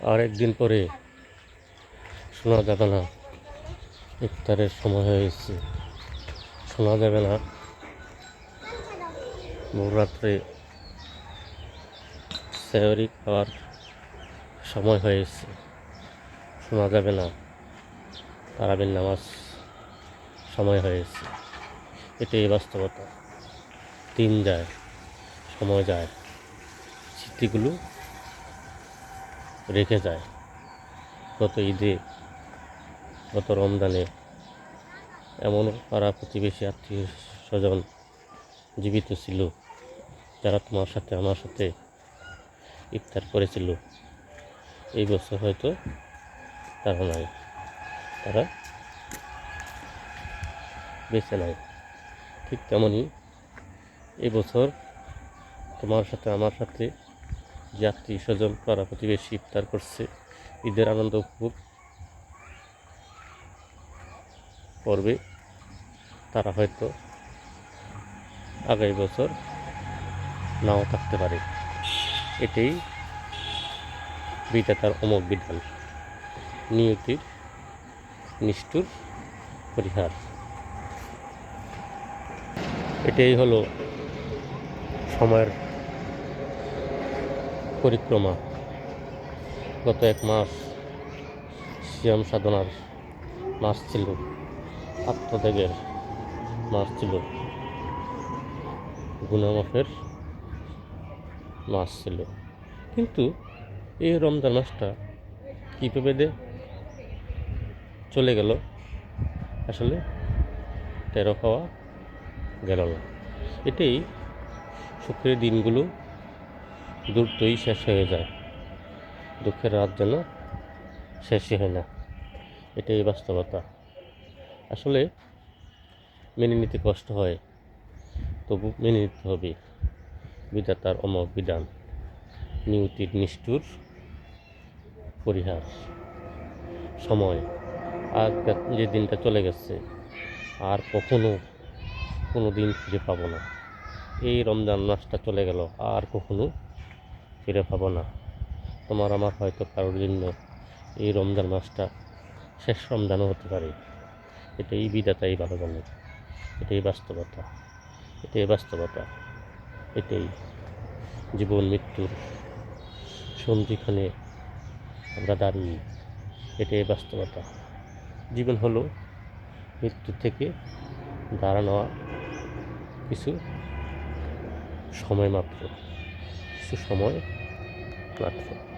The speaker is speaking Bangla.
আর একদিন পরে শোনা যাবে না ইফতারের সময় হয়ে এসেছে। শোনা যাবে না ভোররাত্রে সেহরি খাওয়ার সময় হয়ে এসেছে। শোনা যাবে না তারাবির নামাজ সময় হয়ে এসেছে। এটাই বাস্তবতা। দিন যায়, সময় যায়, স্মৃতিগুলো রেখে যায়। গত ঈদে, গত রমজানে এমন পাড়া প্রতিবেশী আত্মীয় স্বজন জীবিত ছিল, যারা তোমার সাথে আমার সাথে ইফতার করেছিল। এই বছর হয়তো তারা নাই, তারা বেঁচে নাই। ঠিক তেমনই এই বছর তোমার সাথে আমার সাথে যে আত্মীয় স্বজন পাড়া প্রতিবেশী ইফতার করছে, ঈদের আনন্দ উপভোগ করবে, তারা হয়তো আগামী বছর নাও থাকতে পারে। এটাই বিধাতার অমোঘ বিধান, নিয়তির নিষ্ঠুর পরিহার। এটাই হলো সময়ের পরিক্রমা। গত এক মাস সিয়াম সাধনার মাস ছিল, আত্মত্যাগের মাস ছিল, গুনাহ-মাফের মাস ছিল। কিন্তু এই রমজান মাসটা কীভাবে চলে গেল আসলে টেরো পাওয়া গেল না। এটাই সুখের দিনগুলো দ্রুতই শেষ হয়ে যায়, দুঃখের রাত যেন শেষই হয় না। এটাই বাস্তবতা। আসলে মেনে নিতে কষ্ট হয়, তবু মেনে নিতে হবে বিধাতার অমোঘ বিধান, নিয়তির নিষ্ঠুর পরিহার। সময় আজ যে দিনটা চলে গেছে আর কোনো দিন ফিরে পাবো না। এই রমজান মাসটা চলে গেল, আর কখনো ফিরে পাবো না। তোমার আমার হয়তো কারোর জন্য এই রমজান মাসটা শেষ রমজানও হতে পারে। এটাই বিধাতাই ভালো জানে। এটাই বাস্তবতা, এটাই বাস্তবতা, এটাই জীবন মৃত্যুর সন্ধিক্ষণে আমরা দাঁড়িয়ে। এটাই বাস্তবতা। জীবন হলো মৃত্যু থেকে দাঁড়ানো কিছু সময় মাত্র, কিছু সময় মাত্র।